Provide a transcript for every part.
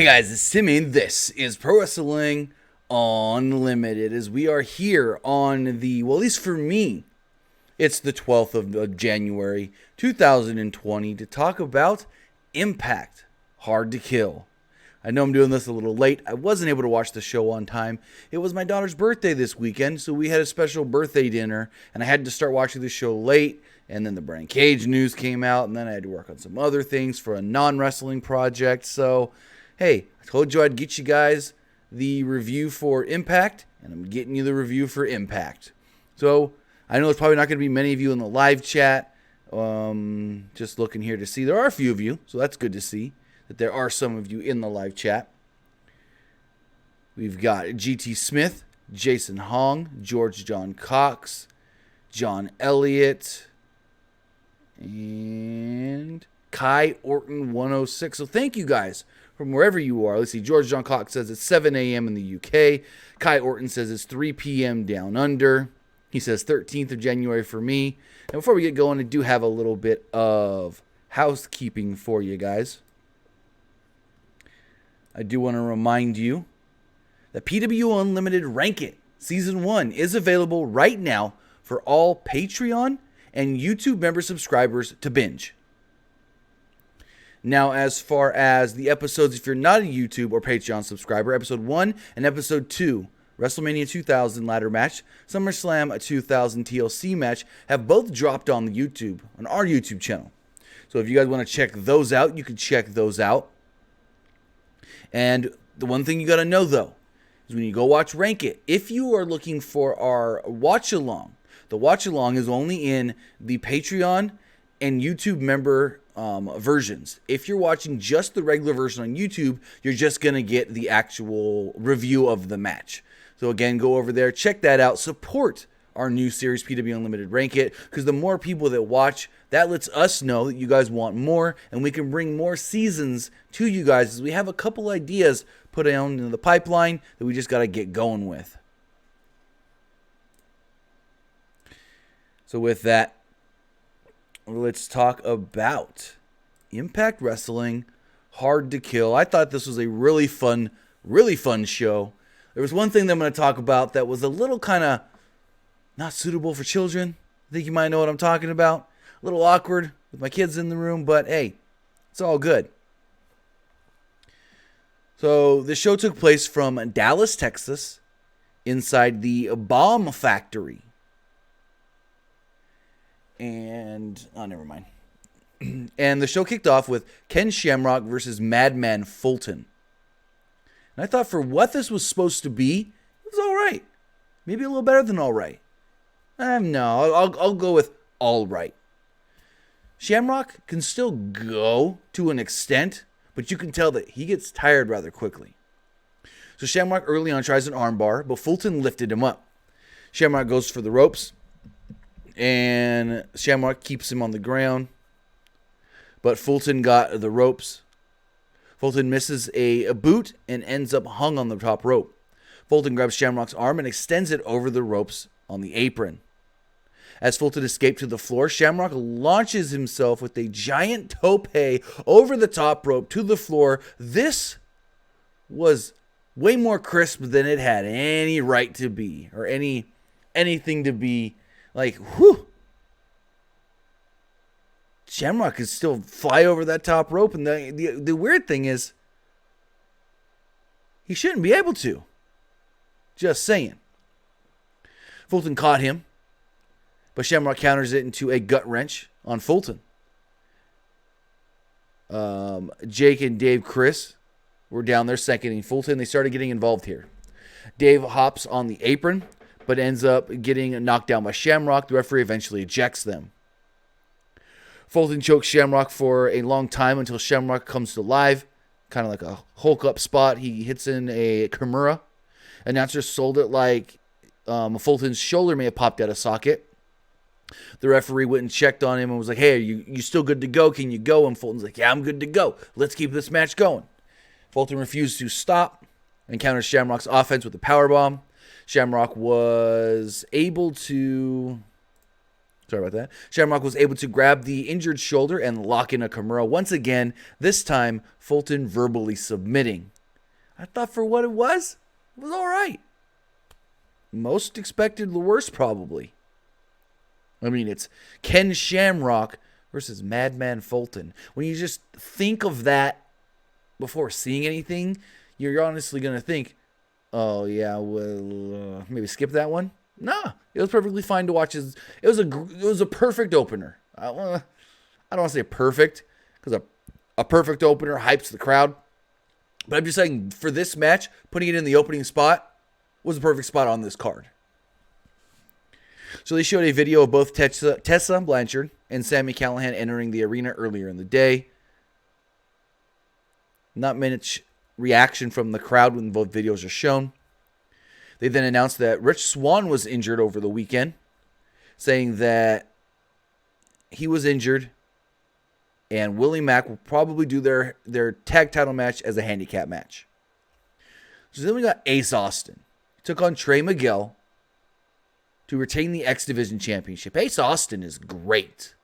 Hey guys, it's Timmy, and this is Pro Wrestling Unlimited. As we are here on the, well, at least for me, it's the 12th of January 2020 to talk about Impact Hard to Kill. I know I'm doing this a little late. I wasn't able to watch the show on time. It was my daughter's birthday this weekend, so we had a special birthday dinner, and I had to start watching the show late, and then the Brian Cage news came out, and then I had to work on some other things for a non-wrestling project, so hey, I told you I'd get you guys the review for Impact, and I'm getting you the review for Impact. So, I know there's probably not going to be many of you in the live chat. Just looking here to see. There are a few of you, so that's good to see that there are some of you in the live chat. We've got GT Smith, Jason Hong, George John Cox, John Elliott, and Kai Orton 106. So thank you guys from wherever you are. Let's see, George John Cox says it's 7 a.m. in the UK. Kai Orton says it's 3 p.m. down under. He says 13th of January for me. And before we get going, I do have a little bit of housekeeping for you guys. I do want to remind you that PWUnlimited Rank It Season 1 is available right now for all Patreon and YouTube member subscribers to binge. Now, as far as the episodes, if you're not a YouTube or Patreon subscriber, Episode 1 and Episode 2, WrestleMania 2000 ladder match, SummerSlam 2000 TLC match, have both dropped on the YouTube, on our YouTube channel. So if you guys want to check those out, you can check those out. And the one thing you got to know, though, is when you go watch Rank It, if you are looking for our watch-along, the watch-along is only in the Patreon and YouTube member versions. If you're watching just the regular version on YouTube, you're just going to get the actual review of the match. So again, go over there, check that out, support our new series, PWUnlimited Rank It, because the more people that watch, that lets us know that you guys want more, and we can bring more seasons to you guys, as we have a couple ideas put down in the pipeline that we just got to get going with. So with that, let's talk about Impact Wrestling Hard to Kill. I thought this was a really fun show. There was one thing that I'm going to talk about that was a little kind of not suitable for children. I think you might know what I'm talking about. A little awkward with my kids in the room, but hey, it's all good. So the show took place from Dallas, Texas, inside the Bomb Factory. And, oh, never mind. And the show kicked off with Ken Shamrock versus Madman Fulton. And I thought for what this was supposed to be, it was all right. Maybe a little better than all right. No, I'll go with all right. Shamrock can still go to an extent, but you can tell that he gets tired rather quickly. So Shamrock early on tries an armbar, but Fulton lifted him up. Shamrock goes for the ropes, and Shamrock keeps him on the ground, but Fulton got the ropes. Fulton misses a boot and ends up hung on the top rope. Fulton grabs Shamrock's arm and extends it over the ropes on the apron. As Fulton escaped to the floor, Shamrock launches himself with a giant tope over the top rope to the floor. This was way more crisp than it had any right to be, or anything to be. Like, whew. Shamrock can still fly over that top rope, and the weird thing is, he shouldn't be able to. Just saying. Fulton caught him, but Shamrock counters it into a gut wrench on Fulton. Jake and Dave Chris were down there seconding Fulton. They started getting involved here. Dave hops on the apron, but ends up getting knocked down by Shamrock. The referee eventually ejects them. Fulton chokes Shamrock for a long time until Shamrock comes to life, kind of like a Hulk-up spot. He hits in a Kimura. Announcer sold it like Fulton's shoulder may have popped out of socket. The referee went and checked on him and was like, hey, are you still good to go? Can you go? And Fulton's like, yeah, I'm good to go. Let's keep this match going. Fulton refused to stop and counters Shamrock's offense with a powerbomb. Shamrock was able to Sorry about that. Shamrock was able to grab the injured shoulder and lock in a Kimura once again, this time Fulton verbally submitting. I thought for what it was all right. Most expected the worst, probably. I mean, it's Ken Shamrock versus Madman Fulton. When you just think of that before seeing anything, you're honestly going to think, oh, yeah, well, maybe skip that one. Nah, it was perfectly fine to watch. It was a perfect opener. I don't want to say perfect, because a perfect opener hypes the crowd. But I'm just saying, for this match, putting it in the opening spot was the perfect spot on this card. So they showed a video of both Tessa Blanchard and Sami Callihan entering the arena earlier in the day. Not much reaction from the crowd when both videos are shown. They then announced that Rich Swann was injured over the weekend, saying that he was injured and Willie Mack will probably do their tag title match as a handicap match. So then we got Ace Austin. He took on Trey Miguel to retain the X Division Championship. Ace Austin is great.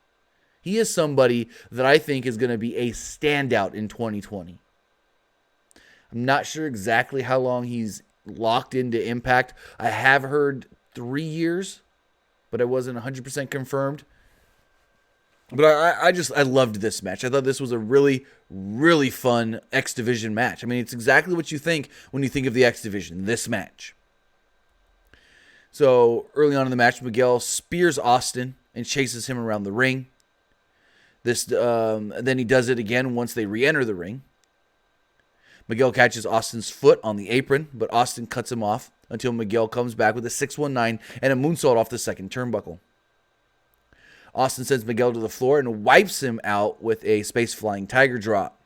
He is somebody that I think is going to be a standout in 2020. I'm not sure exactly how long he's locked into Impact. I have heard 3 years, but it wasn't 100% confirmed. But I loved this match. I thought this was a really, really fun X Division match. I mean, it's exactly what you think when you think of the X Division, this match. So early on in the match, Miguel spears Austin and chases him around the ring. Then he does it again once they re-enter the ring. Miguel catches Austin's foot on the apron, but Austin cuts him off until Miguel comes back with a 619 and a moonsault off the second turnbuckle. Austin sends Miguel to the floor and wipes him out with a space-flying tiger drop.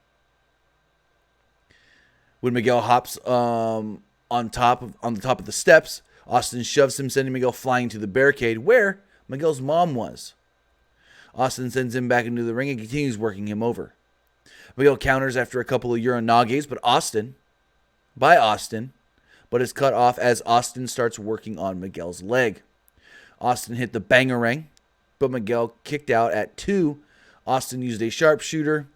When Miguel hops on the top of the steps, Austin shoves him, sending Miguel flying to the barricade where Miguel's mom was. Austin sends him back into the ring and continues working him over. Miguel counters after a couple of Uranages, but is cut off as Austin starts working on Miguel's leg. Austin hit the bangerang, but Miguel kicked out at 2. Austin used a sharpened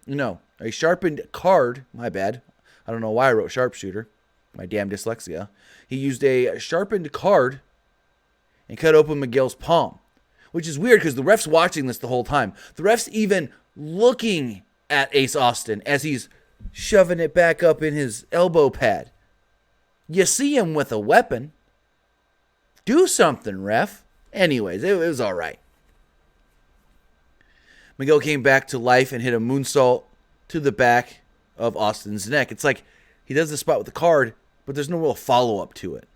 card. My bad. I don't know why I wrote sharpshooter. My damn dyslexia. He used a sharpened card and cut open Miguel's palm, which is weird because the ref's watching this the whole time. The ref's even looking at Ace Austin as he's shoving it back up in his elbow pad. You see him with a weapon. Do something, ref. Anyways, it was all right. Miguel came back to life and hit a moonsault to the back of Austin's neck. It's like he does the spot with the card, but there's no real follow-up to it.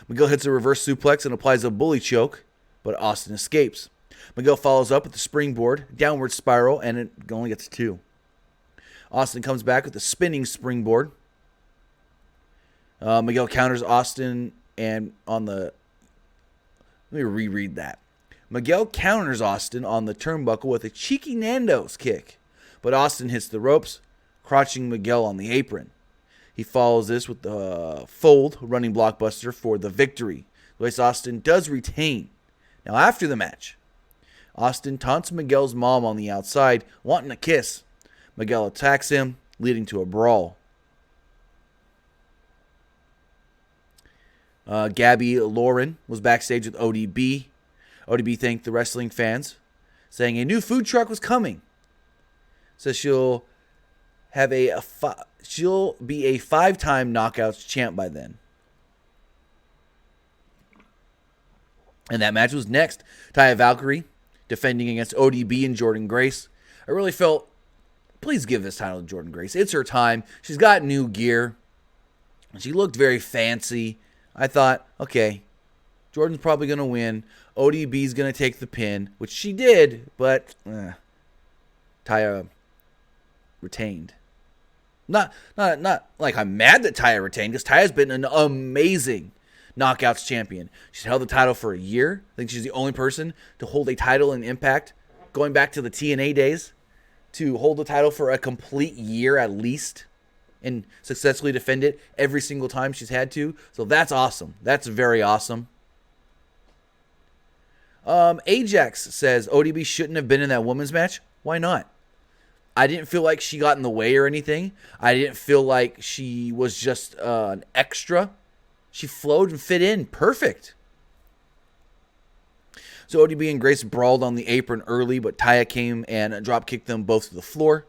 Miguel hits a reverse suplex and applies a bully choke, but Austin escapes. Miguel follows up with the springboard, downward spiral, and it only gets 2. Austin comes back with the spinning springboard. Miguel counters Austin and on the... Let me reread that. Miguel counters Austin on the turnbuckle with a cheeky Nando's kick, but Austin hits the ropes, crotching Miguel on the apron. He follows this with the fold running blockbuster for the victory. Ace Austin does retain. Now after the match, Austin taunts Miguel's mom on the outside, wanting a kiss. Miguel attacks him, leading to a brawl. Gabby Lauren was backstage with ODB. ODB thanked the wrestling fans, saying a new food truck was coming. Says she'll be a 5-time Knockouts champ by then. And that match was next. Tiya Valkyrie defending against ODB and Jordynne Grace. I really felt, please give this title to Jordynne Grace. It's her time. She's got new gear. She looked very fancy. I thought, okay, Jordan's probably going to win. ODB's going to take the pin, which she did, but Tiya retained. Not like I'm mad that Tiya retained, because Taya's been an amazing Knockouts champion. She's held the title for a year. I think she's the only person to hold a title in Impact, going back to the TNA days, to hold the title for a complete year at least and successfully defend it every single time she's had to. So that's awesome. That's very awesome. Ajax says ODB shouldn't have been in that women's match. Why not? I didn't feel like she got in the way or anything. I didn't feel like she was just an extra. She flowed and fit in perfect. So ODB and Grace brawled on the apron early, but Tiya came and drop kicked them both to the floor.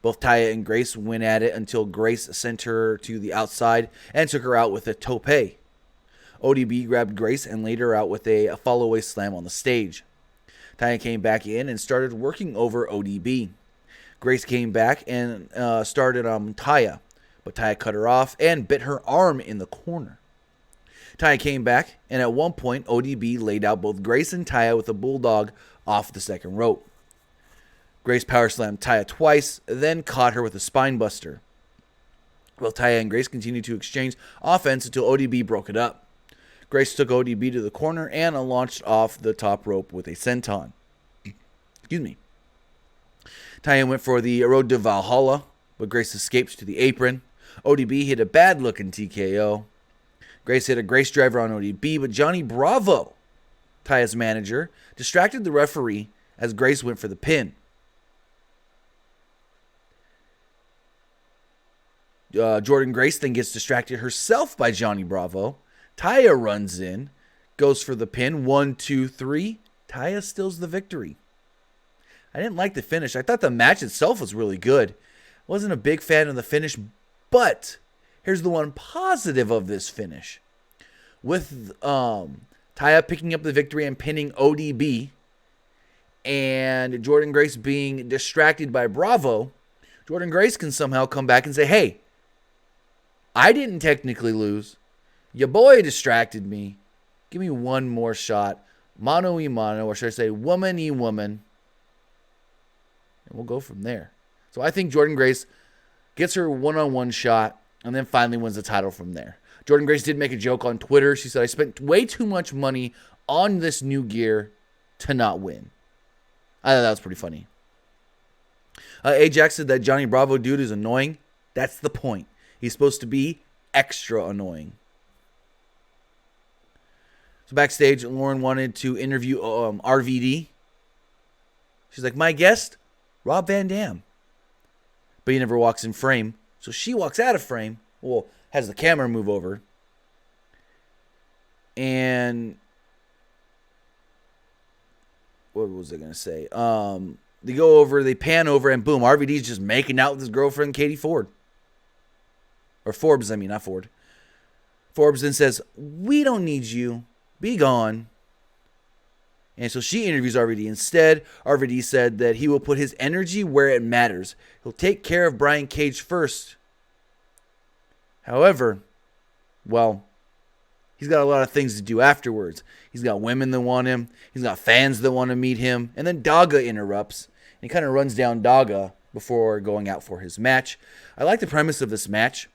Both Tiya and Grace went at it until Grace sent her to the outside and took her out with a tope. ODB grabbed Grace and laid her out with a follow-away slam on the stage. Tiya came back in and started working over ODB. Grace came back and started Tiya, but Tiya cut her off and bit her arm in the corner. Tiya came back, and at one point, ODB laid out both Grace and Tiya with a bulldog off the second rope. Grace power slammed Tiya twice, then caught her with a spine buster. Both Tiya and Grace continued to exchange offense until ODB broke it up. Grace took ODB to the corner and launched off the top rope with a senton. Excuse me. Tiya went for the Road to Valhalla, but Grace escaped to the apron. ODB hit a bad-looking TKO. Grace hit a Grace driver on ODB, but Johnny Bravo, Tiya's manager, distracted the referee as Grace went for the pin. Jordan Grace then gets distracted herself by Johnny Bravo. Tiya runs in, goes for the pin. 1, 2, 3. Tiya steals the victory. I didn't like the finish. I thought the match itself was really good. Wasn't a big fan of the finish, but here's the one positive of this finish. With Tiya picking up the victory and pinning ODB, and Jordan Grace being distracted by Bravo, Jordan Grace can somehow come back and say, hey, I didn't technically lose. Your boy distracted me. Give me one more shot. Mano-y-mano, or should I say woman-y-woman. And we'll go from there. So I think Jordan Grace gets her one-on-one shot and then finally wins the title from there. Jordan Grace did make a joke on Twitter. She said, I spent way too much money on this new gear to not win. I thought that was pretty funny. Ajax said that Johnny Bravo dude is annoying. That's the point. He's supposed to be extra annoying. So backstage, Lauren wanted to interview RVD. She's like, my guest, Rob Van Dam. But he never walks in frame. So she walks out of frame. Well, has the camera move over. And what was I going to say? They go over, they pan over, and boom, RVD's just making out with his girlfriend, Katie Ford. Or Forbes, I mean, not Ford. Forbes then says, we don't need you. Be gone. And so she interviews RVD instead. RVD said that he will put his energy where it matters. He'll take care of Brian Cage first. However, well, he's got a lot of things to do afterwards. He's got women that want him. He's got fans that want to meet him. And then Daga interrupts. And he kind of runs down Daga before going out for his match. I like the premise of this match.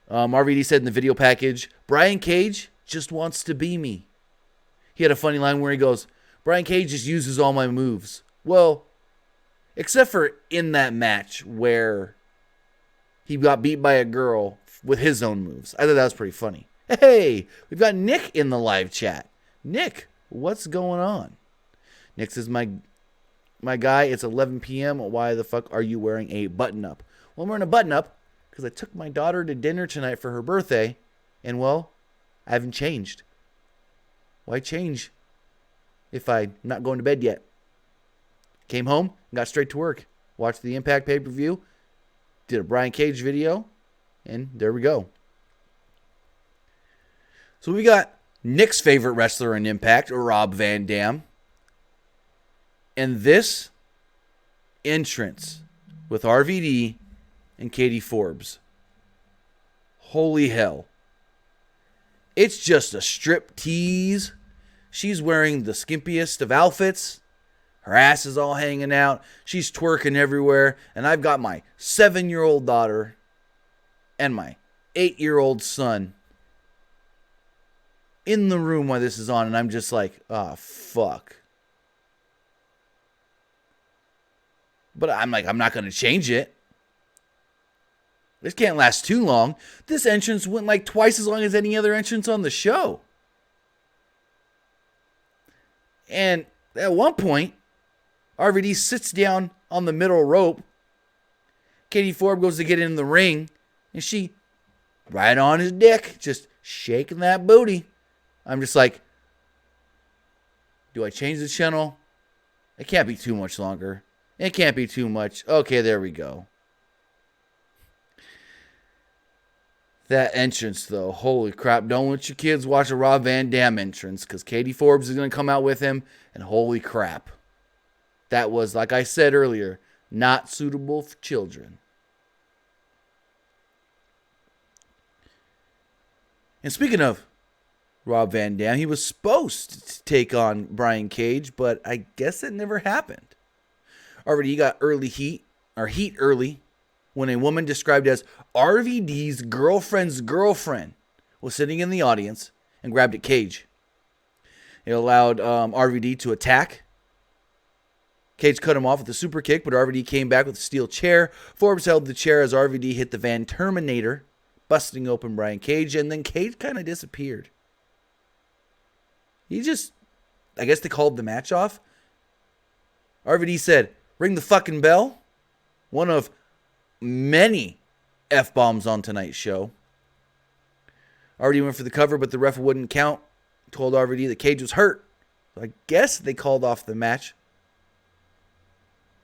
RVD said in the video package, Brian Cage just wants to be me. He had a funny line where he goes, Brian Cage just uses all my moves. Well, except for in that match where he got beat by a girl with his own moves. I thought that was pretty funny. Hey, we've got Nick in the live chat. Nick, what's going on? Nick says, my guy, it's 11 p.m. Why the fuck are you wearing a button-up? Well, I'm wearing a button-up because I took my daughter to dinner tonight for her birthday, and, well, I haven't changed. Why change if I'm not going to bed yet? Came home, got straight to work, watched the Impact pay-per-view, did a Brian Cage video, and there we go. So we got Nick's favorite wrestler in Impact, Rob Van Dam. And this entrance with RVD and Katie Forbes. Holy hell. It's just a strip tease. She's wearing the skimpiest of outfits. Her ass is all hanging out. She's twerking everywhere. And I've got my 7-year-old daughter and my 8-year-old son in the room while this is on. And I'm just like, oh, fuck. But I'm like, I'm not going to change it. This can't last too long. This entrance went like twice as long as any other entrance on the show. And at one point, RVD sits down on the middle rope. Katie Forbes goes to get in the ring, and she, right on his dick, just shaking that booty. I'm just like, do I change the channel? It can't be too much longer. It can't be too much. Okay, there we go. That entrance, though, holy crap. Don't let your kids watch a Rob Van Dam entrance, because Katie Forbes is going to come out with him, and holy crap. That was, like I said earlier, not suitable for children. And speaking of Rob Van Dam, he was supposed to take on Brian Cage, but I guess it never happened. Already he got heat early, when a woman described as RVD's girlfriend's girlfriend was sitting in the audience and grabbed at Cage. It allowed RVD to attack. Cage cut him off with a super kick, but RVD came back with a steel chair. Forbes held the chair as RVD hit the Van Terminator, busting open Brian Cage, and then Cage kind of disappeared. He just, I guess they called the match off. RVD said, "Ring the fucking bell." One of many F-bombs on tonight's show. RVD went for the cover, but the ref wouldn't count. Told RVD that Cage was hurt. So I guess they called off the match.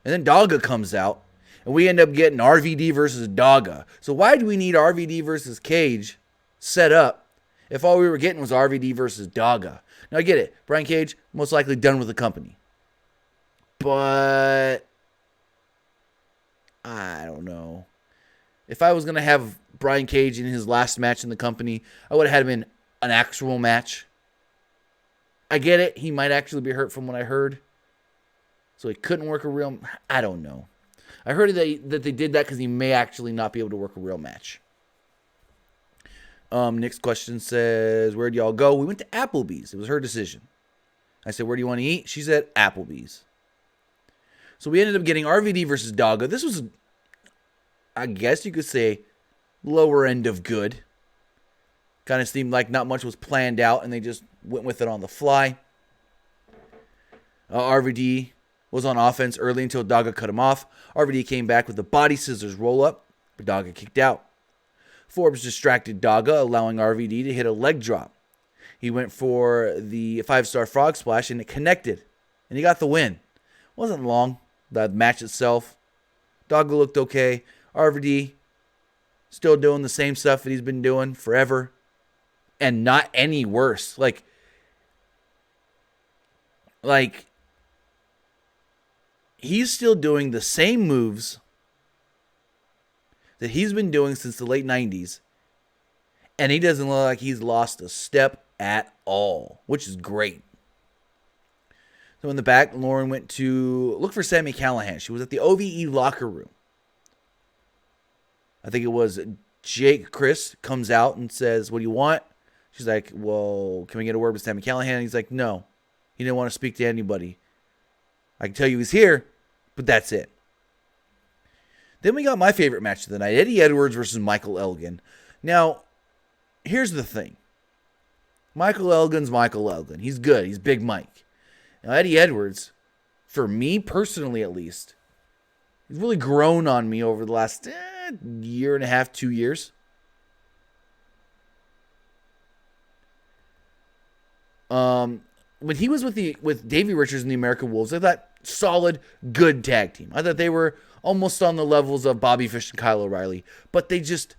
And then Dogga comes out, and we end up getting RVD versus Dogga. So why do we need RVD versus Cage set up if all we were getting was RVD versus Dogga? Now I get it. Brian Cage, most likely done with the company. But I don't know. If I was going to have Brian Cage in his last match in the company, I would have had him in an actual match. I get it. He might actually be hurt from what I heard. So he couldn't work a real... I don't know. I heard that they did that because he may actually not be able to work a real match. Next question says, where'd y'all go? We went to Applebee's. It was her decision. I said, where do you want to eat? She said, Applebee's. So we ended up getting RVD versus Dogga. This was, I guess you could say, lower end of good. Kind of seemed like not much was planned out, and they just went with it on the fly. RVD was on offense early until Dogga cut him off. RVD came back with the body scissors roll-up, but Dogga kicked out. Forbes distracted Dogga, allowing RVD to hit a leg drop. He went for the 5-star frog splash, and it connected, and he got the win. Wasn't long, the match itself. Dogga looked okay. RVD still doing the same stuff that he's been doing forever, and not any worse. Like he's still doing the same moves that he's been doing since the late 90s. And he doesn't look like he's lost a step at all, which is great. So in the back, Lauren went to look for Sami Callihan. She was at the OVE locker room. I think it was Jake Chris comes out and says, "What do you want?" She's like, "Well, can we get a word with Sami Callihan?" And he's like, "No, he didn't want to speak to anybody. I can tell you he's here, but that's it." Then we got my favorite match of the night, Eddie Edwards versus Michael Elgin. Now, here's the thing. Michael Elgin's Michael Elgin. He's good. He's Big Mike. Now, Eddie Edwards, for me personally at least, he's really grown on me over the last year and a half, 2 years. When he was with Davey Richards and the American Wolves, I thought solid, good tag team. I thought they were almost on the levels of Bobby Fish and Kyle O'Reilly, but they just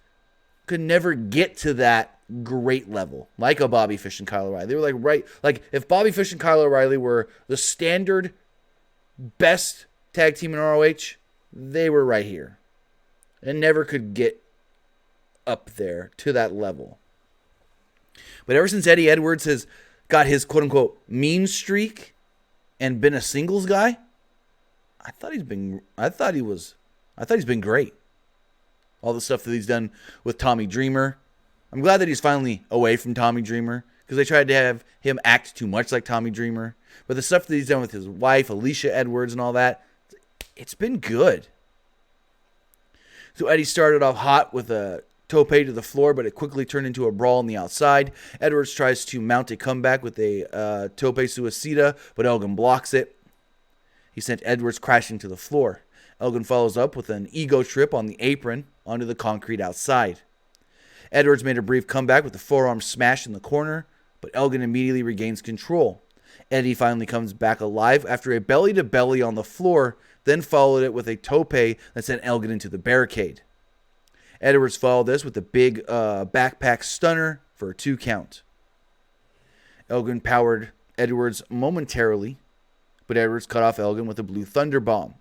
could never get to that great level, like a Bobby Fish and Kyle O'Reilly. They were like if Bobby Fish and Kyle O'Reilly were the standard best tag team in ROH, they were right here, and never could get up there to that level. But ever since Eddie Edwards has got his quote-unquote mean streak and been a singles guy, I thought he's been great. All the stuff that he's done with Tommy Dreamer. I'm glad that he's finally away from Tommy Dreamer, because they tried to have him act too much like Tommy Dreamer. But the stuff that he's done with his wife, Alicia Edwards, and all that, it's been good. So Eddie started off hot with a tope to the floor, but it quickly turned into a brawl on the outside. Edwards tries to mount a comeback with a tope suicida, but Elgin blocks it. He sent Edwards crashing to the floor. Elgin follows up with an ego trip on the apron onto the concrete outside. Edwards made a brief comeback with a forearm smash in the corner, but Elgin immediately regains control. Eddie finally comes back alive after a belly-to-belly on the floor, then followed it with a tope that sent Elgin into the barricade. Edwards followed this with a big backpack stunner for a 2 count. Elgin powered Edwards momentarily, but Edwards cut off Elgin with a blue thunder bomb.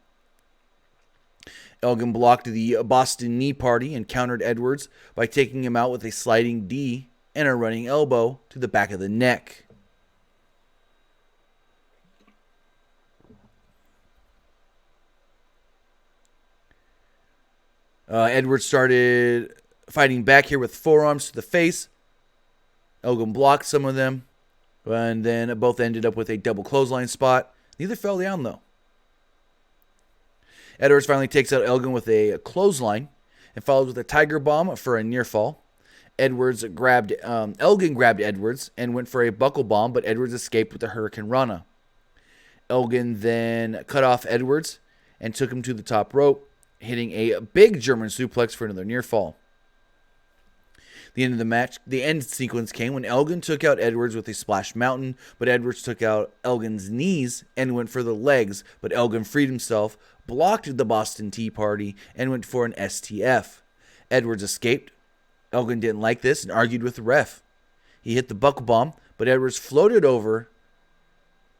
Elgin blocked the Boston Knee Party and countered Edwards by taking him out with a sliding D and a running elbow to the back of the neck. Edwards started fighting back here with forearms to the face. Elgin blocked some of them, and then both ended up with a double clothesline spot. Neither fell down, though. Edwards finally takes out Elgin with a clothesline and follows with a tiger bomb for a near fall. Elgin grabbed Edwards and went for a buckle bomb, but Edwards escaped with a Hurricane Rana. Elgin then cut off Edwards and took him to the top rope, hitting a big German suplex for another near fall. The end of the match, the end sequence came when Elgin took out Edwards with a splash mountain, but Edwards took out Elgin's knees and went for the legs, but Elgin freed himself, blocked the Boston Tea Party, and went for an STF. Edwards escaped. Elgin didn't like this and argued with the ref. He hit the buckle bomb, but Edwards floated over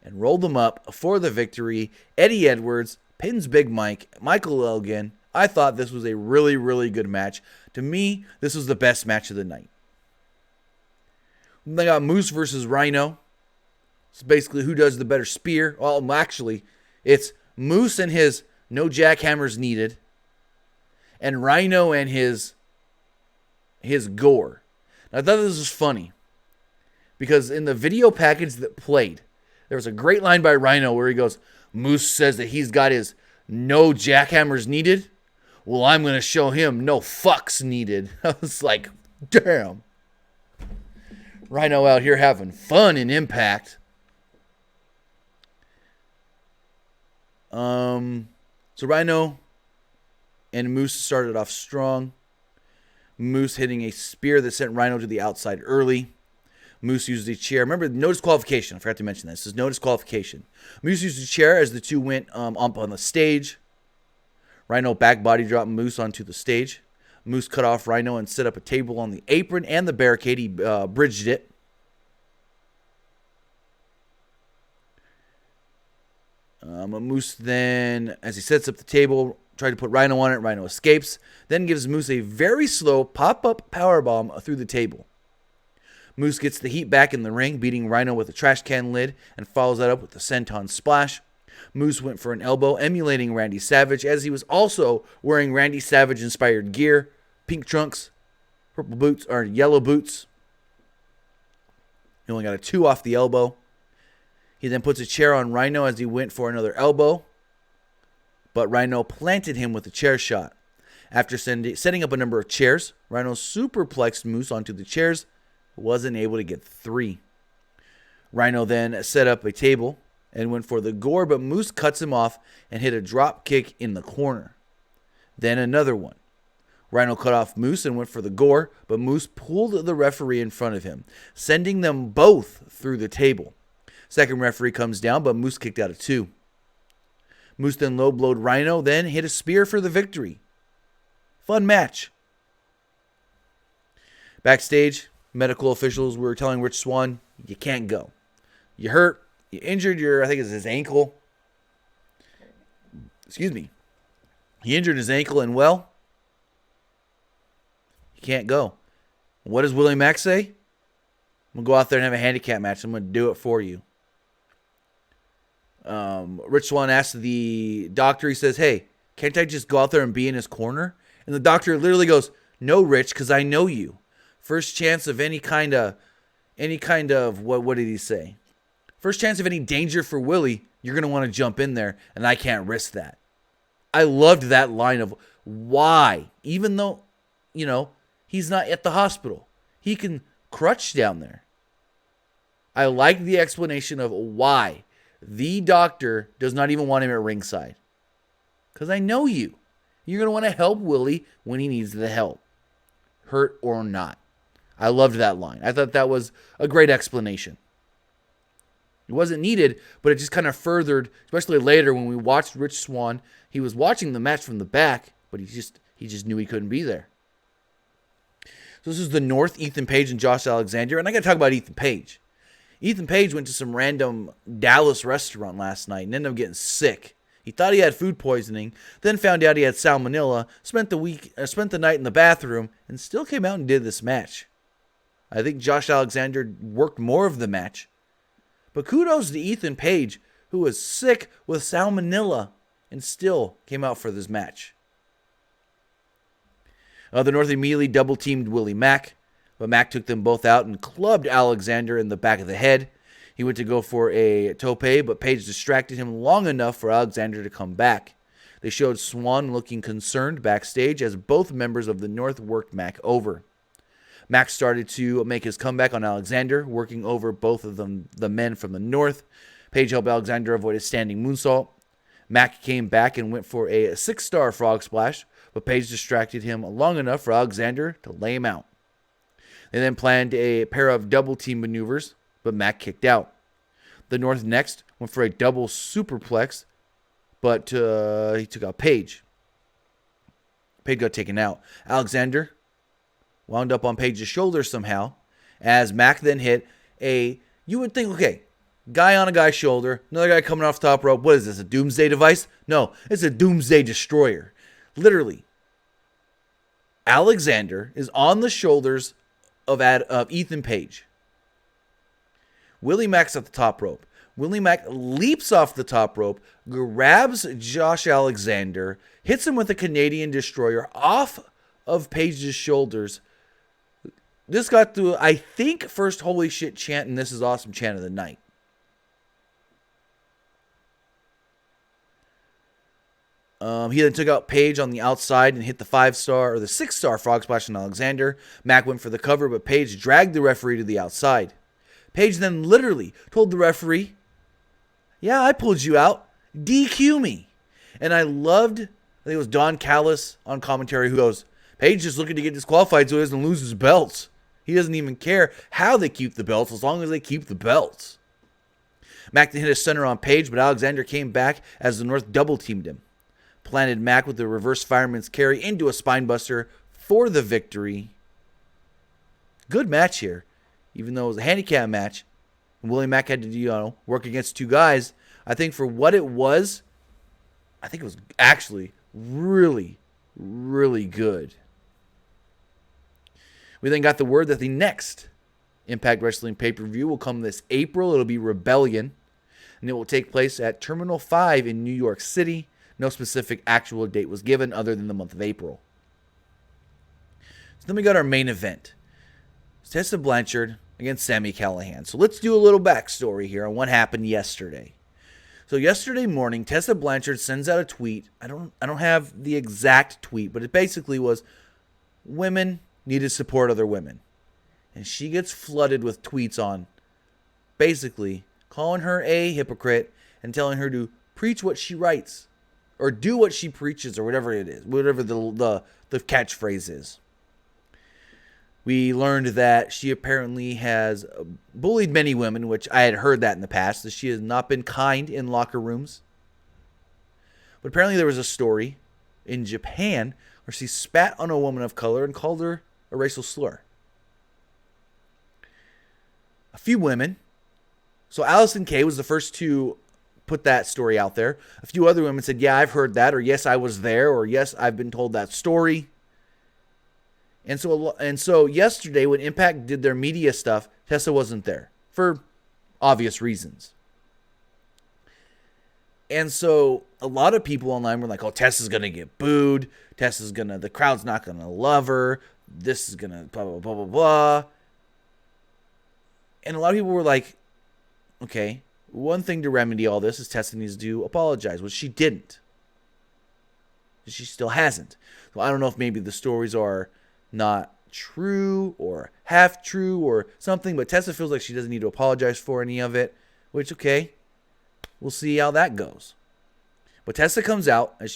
and rolled him up for the victory. Eddie Edwards pins Big Michael Elgin. I thought this was a really, really good match. To me, this was the best match of the night. They got Moose versus Rhino. It's basically who does the better spear. Well, actually, it's Moose and his no jackhammers needed, and Rhino and his gore. Now, I thought this was funny because in the video package that played, there was a great line by Rhino where he goes, Moose says that he's got his no jackhammers needed. Well, I'm going to show him no fucks needed. I was like, damn. Rhino out here having fun in Impact. So Rhino and Moose started off strong. Moose hitting a spear that sent Rhino to the outside early. Moose used a chair. Remember, no disqualification. I forgot to mention this. This is no disqualification. Moose used a chair as the two went up on the stage. Rhino back body dropped Moose onto the stage. Moose cut off Rhino and set up a table on the apron and the barricade. He bridged it. Moose then, as he sets up the table, tried to put Rhino on it. Rhino escapes. Then gives Moose a very slow pop-up powerbomb through the table. Moose gets the heat back in the ring, beating Rhino with a trash can lid, and follows that up with a senton splash. Moose went for an elbow, emulating Randy Savage, as he was also wearing Randy Savage-inspired gear, pink trunks, purple boots, or yellow boots. He only got a 2 off the elbow. He then puts a chair on Rhino as he went for another elbow, but Rhino planted him with a chair shot. After setting up a number of chairs, Rhino superplexed Moose onto the chairs, but wasn't able to get 3. Rhino then set up a table and went for the gore, but Moose cuts him off and hit a drop kick in the corner. Then another one. Rhino cut off Moose and went for the gore, but Moose pulled the referee in front of him, sending them both through the table. Second referee comes down, but Moose kicked out a 2. Moose then low-blowed Rhino, then hit a spear for the victory. Fun match. Backstage, medical officials were telling Rich Swann, you can't go. You hurt. You injured I think it's his ankle. Excuse me. He injured his ankle, and well, you can't go. What does Willie Mack say? I'm going to go out there and have a handicap match. I'm going to do it for you. Rich Swann asked the doctor, he says, hey, can't I just go out there and be in his corner? And the doctor literally goes, no, Rich, because I know you. First chance of any kind of, what did he say? First chance of any danger for Willie, you're going to want to jump in there, and I can't risk that. I loved that line of why. Even though, he he's not at the hospital. He can crutch down there. I like the explanation of why the doctor does not even want him at ringside. Because I know you. You're going to want to help Willie when he needs the help. Hurt or not. I loved that line. I thought that was a great explanation. It wasn't needed, but it just kind of furthered, especially later when we watched Rich Swann. He was watching the match from the back, but he just knew he couldn't be there. So this is the North, Ethan Page and Josh Alexander. And I got to talk about Ethan Page. Ethan Page went to some random Dallas restaurant last night and ended up getting sick. He thought he had food poisoning, then found out he had salmonella, spent the night in the bathroom, and still came out and did this match. I think Josh Alexander worked more of the match. But kudos to Ethan Page, who was sick with salmonella and still came out for this match. The North immediately double-teamed Willie Mack, but Mack took them both out and clubbed Alexander in the back of the head. He went to go for a tope, but Page distracted him long enough for Alexander to come back. They showed Swann looking concerned backstage as both members of the North worked Mack over. Mack started to make his comeback on Alexander, working over both of them, the men from the North. Page helped Alexander avoid a standing moonsault. Mack came back and went for a 6-star frog splash, but Page distracted him long enough for Alexander to lay him out. They then planned a pair of double-team maneuvers, but Mack kicked out. The North next went for a double superplex, but he took out Page. Page got taken out. Alexander wound up on Page's shoulder somehow, as Mack then hit you would think, okay, guy on a guy's shoulder, another guy coming off the top rope. What is this, a doomsday device? No, it's a doomsday destroyer. Literally, Alexander is on the shoulders of Ethan Page. Willie Mack's at the top rope. Willie Mack leaps off the top rope, grabs Josh Alexander, hits him with a Canadian Destroyer off of Page's shoulders. This got through, I think, first holy shit chant, and this is awesome chant of the night. He then took out Page on the outside and hit the 5-star or the 6-star frog splash on Alexander. Mack went for the cover, but Page dragged the referee to the outside. Page then literally told the referee, yeah, I pulled you out. DQ me. And I loved, I think it was Don Callis on commentary who goes, Page is looking to get disqualified so he doesn't lose his belts. He doesn't even care how they keep the belts as long as they keep the belts. Mack then hit a center on Page, but Alexander came back as the North double-teamed him. Planted Mack with the reverse fireman's carry into a spinebuster for the victory. Good match here. Even though it was a handicap match, and Willie Mack had to work against two guys, I think for what it was, I think it was actually really, really good. We then got the word that the next Impact Wrestling pay-per-view will come this April. It'll be Rebellion, and it will take place at Terminal 5 in New York City. No specific actual date was given other than the month of April. So then we got our main event. Tessa Blanchard against Sami Callihan. So let's do a little backstory here on what happened yesterday. So yesterday morning, Tessa Blanchard sends out a tweet. I don't have the exact tweet, but it basically was women need to support other women. And she gets flooded with tweets on basically calling her a hypocrite and telling her to preach what she writes or do what she preaches or whatever it is, whatever the catchphrase is. We learned that she apparently has bullied many women, which I had heard that in the past, that she has not been kind in locker rooms. But apparently there was a story in Japan where she spat on a woman of color and called her a racial slur. A few women. So Allison Kay was the first to put that story out there. A few other women said, yeah, I've heard that, or yes, I was there, or yes, I've been told that story. And so yesterday when Impact did their media stuff, Tessa wasn't there for obvious reasons. And so a lot of people online were like, oh, Tessa's going to get booed. The crowd's not going to love her. This is going to blah, blah, blah, blah, blah. And a lot of people were like, okay, one thing to remedy all this is Tessa needs to apologize, which she didn't. She still hasn't. So I don't know if maybe the stories are not true or half true or something, but Tessa feels like she doesn't need to apologize for any of it, which, okay, we'll see how that goes. But Tessa comes out, and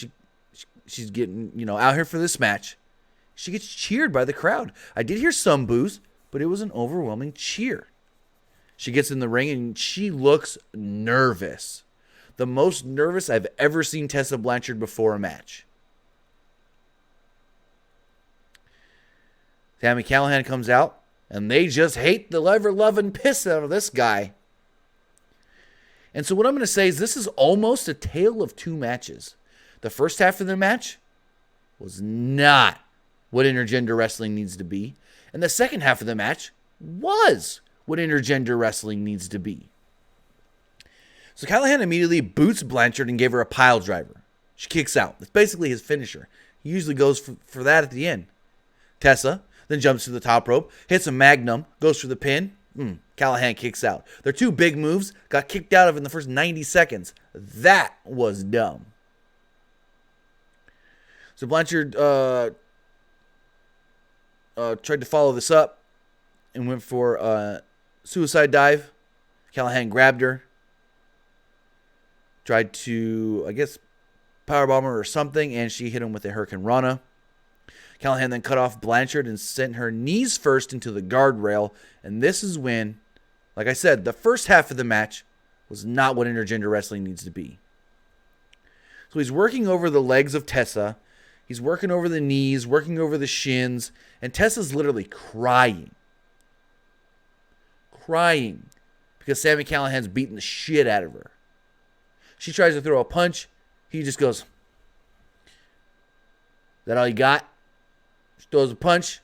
she's getting, out here for this match. She gets cheered by the crowd. I did hear some boos, but it was an overwhelming cheer. She gets in the ring, and she looks nervous. The most nervous I've ever seen Tessa Blanchard before a match. Sami Callihan comes out, and they just hate the ever-loving piss out of this guy. And so what I'm going to say is this is almost a tale of two matches. The first half of the match was not what intergender wrestling needs to be. And the second half of the match was what intergender wrestling needs to be. So Callihan immediately boots Blanchard and gave her a pile driver. She kicks out. That's basically his finisher. He usually goes for that at the end. Tessa then jumps to the top rope, hits a magnum, goes for the pin. Callihan kicks out. Their two big moves got kicked out of in the first 90 seconds. That was dumb. So Blanchard tried to follow this up and went for a suicide dive. Callihan grabbed her. Tried to, I guess, powerbomb her or something, and she hit him with a Hurricane Rana. Callihan then cut off Blanchard and sent her knees first into the guardrail. And this is when, like I said, the first half of the match was not what intergender wrestling needs to be. So he's working over the legs of Tessa. He's working over the knees, working over the shins. And Tessa's literally crying. Crying. Because Sami Callihan's beating the shit out of her. She tries to throw a punch. He just goes, "Is that all you got?" She throws a punch.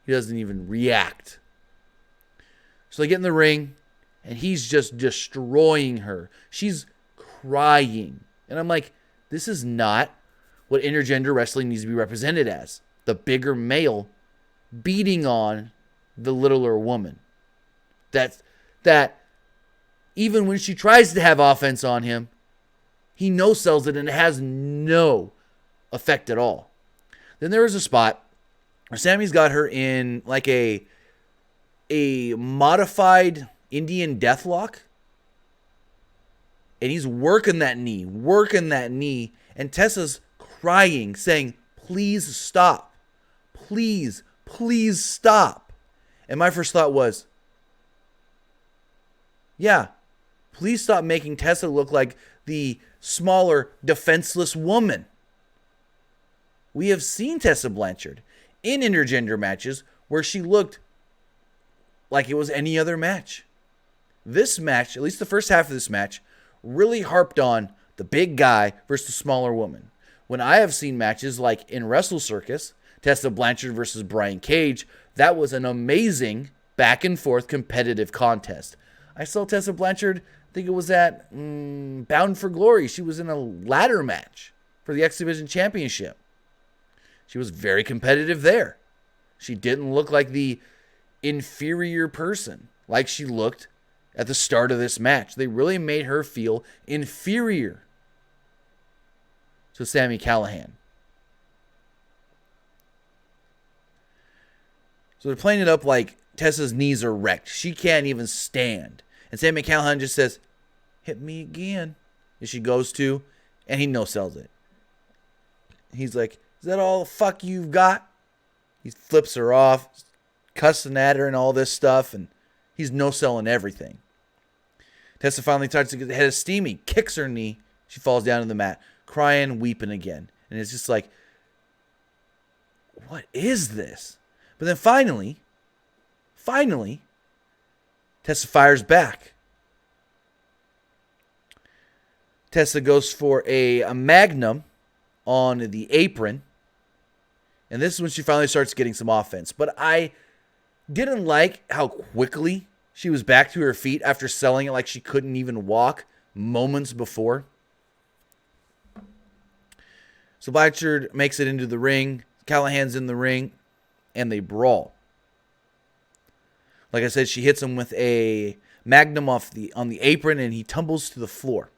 He doesn't even react. So they get in the ring, and he's just destroying her. She's crying. And I'm like, this is not what intergender wrestling needs to be represented as. The bigger male beating on the littler woman. That even when she tries to have offense on him, he no-sells it, and it has no effect at all. Then there is a spot where Sammy's got her in like a modified Indian deathlock. And he's working that knee. And Tessa's crying, saying, "Please stop. Please stop." And my first thought was, yeah, please stop making Tessa look like the smaller, defenseless woman. We have seen Tessa Blanchard in intergender matches where she looked like it was any other match. This match, at least the first half of this match, really harped on the big guy versus the smaller woman. When I have seen matches like in Wrestle Circus, Tessa Blanchard versus Brian Cage, that was an amazing back and forth competitive contest. I saw Tessa Blanchard, I think it was at Bound for Glory. She was in a ladder match for the X Division Championship. She was very competitive there. She didn't look like the inferior person like she looked at the start of this match. They really made her feel inferior to Sami Callihan. So they're playing it up like Tessa's knees are wrecked. She can't even stand. And Sami Callihan just says, "Hit me again." And she goes to, and he no-sells it. He's like, "Is that all the fuck you've got?" He flips her off, cussing at her and all this stuff, and he's no-selling everything. Tessa finally starts to get the head of steam. He kicks her knee. She falls down to the mat, crying, weeping again. And it's just like, what is this? But then finally, Tessa fires back. Tessa goes for a magnum on the apron. And this is when she finally starts getting some offense. But I didn't like how quickly she was back to her feet after selling it like she couldn't even walk moments before. So Blanchard makes it into the ring. Callahan's in the ring. And they brawl. Like I said, she hits him with a magnum on the apron, and he tumbles to the floor.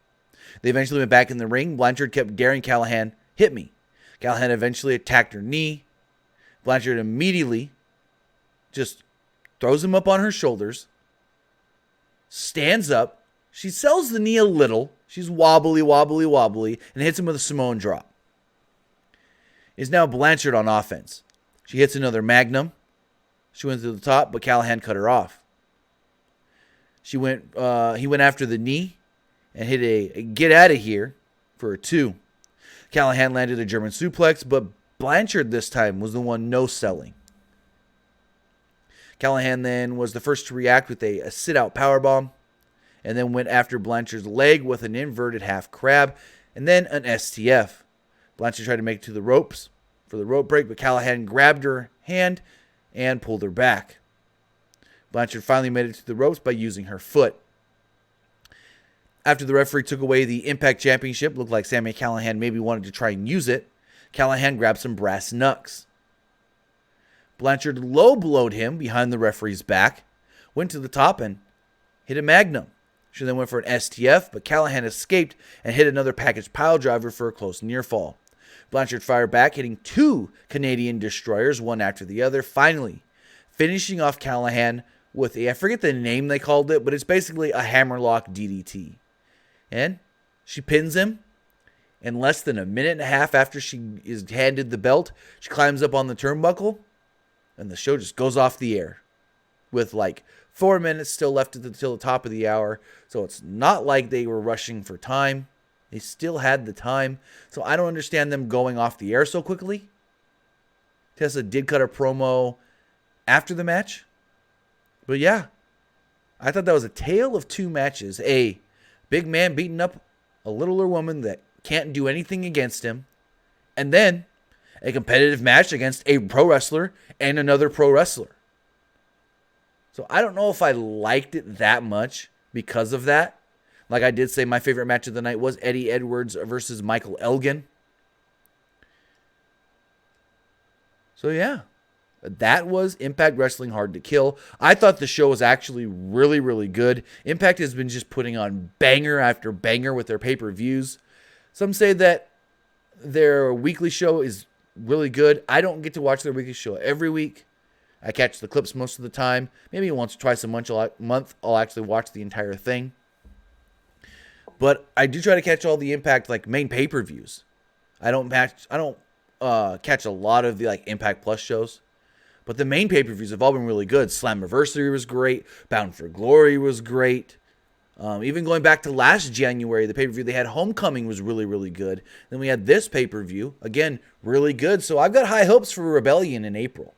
They eventually went back in the ring. Blanchard kept daring Callihan, "Hit me." Callihan eventually attacked her knee. Blanchard immediately just throws him up on her shoulders, stands up. She sells the knee a little. She's wobbly, and hits him with a Samoan drop. It's now Blanchard on offense. She hits another Magnum. She went to the top, but Callahan cut her off. He went after the knee and hit a get out of here for a 2. Callahan landed a German suplex, but Blanchard this time was the one no-selling. Callahan then was the first to react with a sit-out powerbomb, and then went after Blanchard's leg with an inverted half crab, and then an STF. Blanchard tried to make it to the ropes for the rope break, but Callahan grabbed her hand and pulled her back. Blanchard finally made it to the ropes by using her foot. After the referee took away the Impact Championship, looked like Sami Callahan maybe wanted to try and use it. Callahan grabbed some brass knucks. Blanchard low-blowed him behind the referee's back, went to the top and hit a Magnum. She then went for an STF, but Callahan escaped and hit another package piledriver for a close near fall. Blanchard fired back, hitting 2 Canadian destroyers, one after the other, finally finishing off Callahan with I forget the name they called it, but it's basically a hammerlock DDT. And she pins him. In less than a minute and a half after she is handed the belt, she climbs up on the turnbuckle, and the show just goes off the air with like 4 minutes still left until the top of the hour. So it's not like they were rushing for time. They still had the time. So I don't understand them going off the air so quickly. Tessa did cut a promo after the match. But yeah, I thought that was a tale of 2 matches. A big man beating up a littler woman that can't do anything against him. And then a competitive match against a pro wrestler and another pro wrestler. So I don't know if I liked it that much because of that. Like I did say, my favorite match of the night was Eddie Edwards versus Michael Elgin. So yeah, that was Impact Wrestling Hard to Kill. I thought the show was actually really, really good. Impact has been just putting on banger after banger with their pay-per-views. Some say that their weekly show is really good. I don't get to watch their weekly show every week. I catch the clips most of the time. Maybe once or twice a month, I'll actually watch the entire thing. But I do try to catch all the Impact like main pay-per-views. I don't catch a lot of the like Impact Plus shows. But the main pay-per-views have all been really good. Slammiversary was great. Bound for Glory was great. Even going back to last January, the pay-per-view they had, Homecoming, was really, really good. Then we had this pay-per-view, again, really good. So I've got high hopes for Rebellion in April.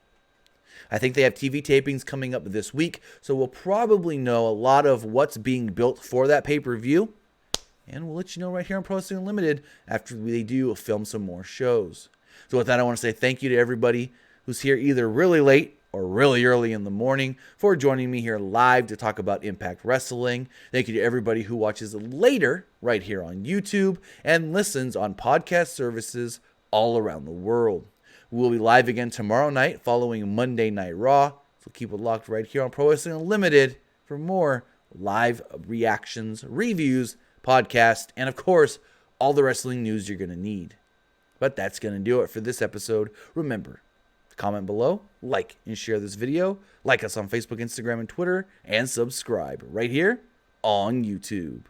I think they have TV tapings coming up this week, so we'll probably know a lot of what's being built for that pay-per-view. And we'll let you know right here on Pro Wrestling Unlimited after they do film some more shows. So with that, I want to say thank you to everybody who's here either really late or really early in the morning for joining me here live to talk about Impact Wrestling. Thank you to everybody who watches later right here on YouTube and listens on podcast services all around the world. We'll be live again tomorrow night following Monday Night Raw. So keep it locked right here on Pro Wrestling Unlimited for more live reactions, reviews, podcasts, and of course, all the wrestling news you're going to need. But that's going to do it for this episode. Remember, comment below, like and share this video, like us on Facebook, Instagram, and Twitter, and subscribe right here on YouTube.